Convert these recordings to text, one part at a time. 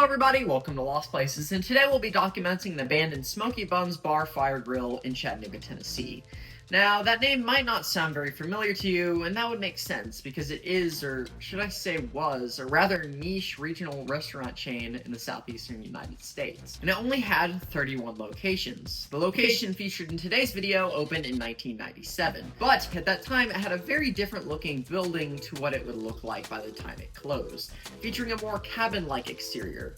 Hello everybody, welcome to Lost Places, and today we'll be documenting the abandoned Smokey Bones Bar Fire Grill in Chattanooga, Tennessee. Now, that name might not sound very familiar to you, and that would make sense, because it is, or should I say was, a rather niche regional restaurant chain in the southeastern United States. And it only had 31 locations. The location featured in today's video opened in 1997, but at that time it had a very different looking building to what it would look like by the time it closed, featuring a more cabin-like exterior.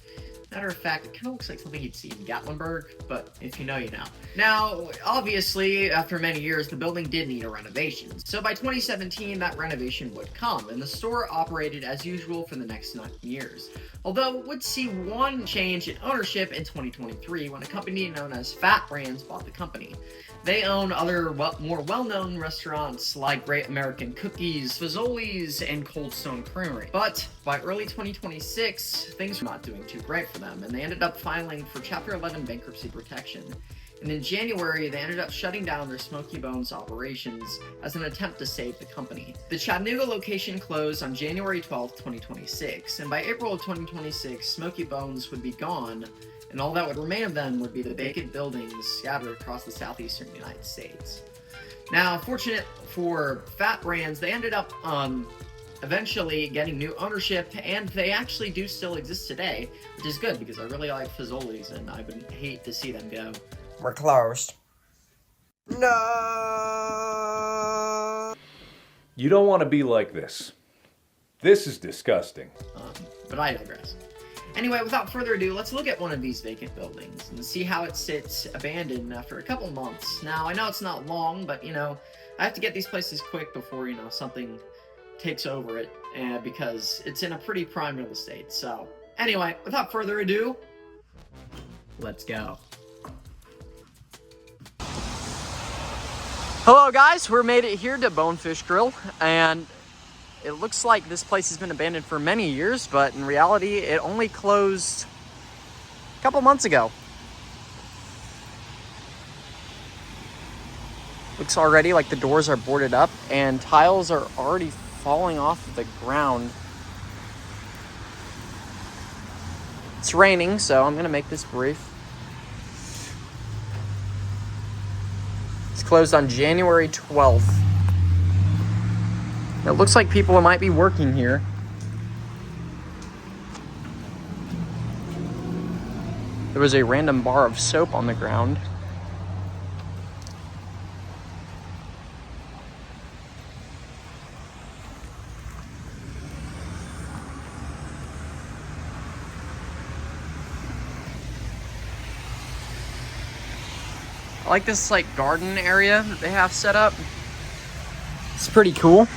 Matter of fact, it kind of looks like something you'd see in Gatlinburg, but if you know, you know. Now, obviously, after many years, the building did need a renovation. So by 2017, that renovation would come, and the store operated as usual for the next 9 years. Although it would see one change in ownership in 2023 when a company known as Fat Brands bought the company. They own other more well-known restaurants like Great American Cookies, Fazoli's, and Cold Stone Creamery. But by early 2026, things were not doing too great for them, and they ended up filing for Chapter 11 bankruptcy protection. And in January, they ended up shutting down their Smokey Bones operations as an attempt to save the company. The Chattanooga location closed on January 12, 2026, and by April of 2026, Smokey Bones would be gone, and all that would remain of them would be the vacant buildings scattered across the southeastern United States. Now, fortunate for Fat Brands, they ended up eventually getting new ownership, and they actually do still exist today, which is good because I really like Fazoli's, and I would hate to see them go. We're closed. No. You don't want to be like this. This is disgusting. But I digress. Anyway, without further ado, let's look at one of these vacant buildings and see how it sits abandoned after a couple months. Now, I know it's not long, but, I have to get these places quick before, something takes over it, because it's in a pretty prime real estate. So, anyway, without further ado, let's go. Hello guys, we made it here to Bonefish Grill, and it looks like this place has been abandoned for many years, but in reality, it only closed a couple months ago. Looks already like the doors are boarded up, and tiles are already falling off the ground. It's raining, so I'm gonna make this brief. It's closed on January 12th. It looks like people might be working here. There was a random bar of soap on the ground. I like this garden area that they have set up. It's pretty cool.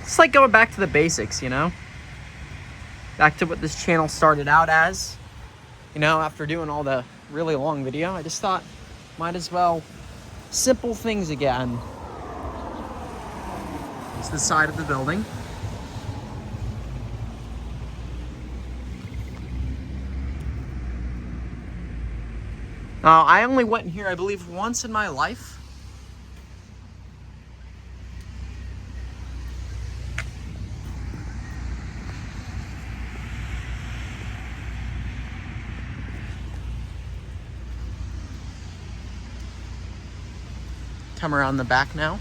It's like going back to the basics, Back to what this channel started out as. After doing all the really long video, I just thought, might as well simple things again. It's the side of the building. I only went in here, I believe, once in my life. Come around the back now.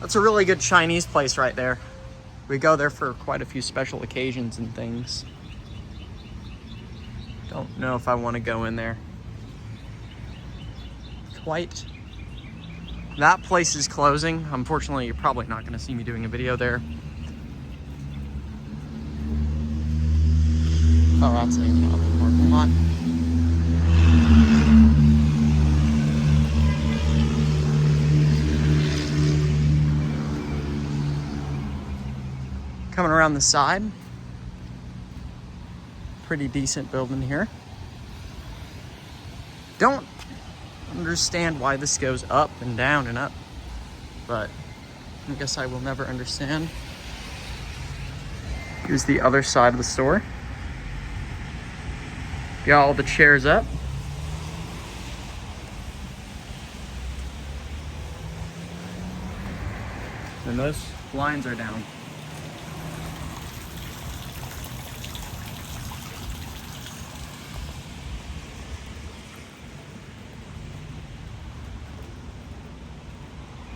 That's a really good Chinese place right there. We go there for quite a few special occasions and things. Don't know if I want to go in there. That place is closing. Unfortunately, you're probably not going to see me doing a video there. Oh, that's a parking lot. Coming around the side. Pretty decent building here. Don't understand why this goes up and down and up, but I guess I will never understand. Here's the other side of the store. Got all the chairs up. And those blinds are down.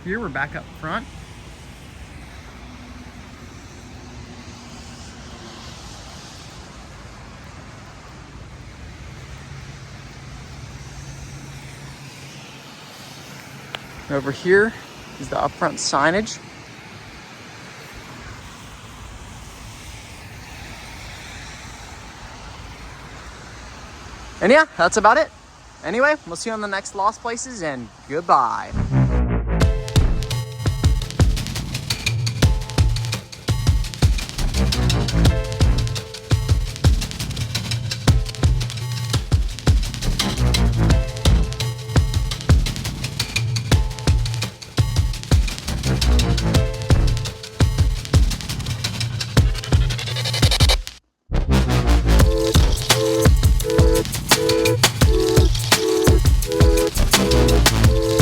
Here we're back up front. Over here is the upfront signage. And yeah, that's about it. Anyway, we'll see you on the next Lost Places, and goodbye.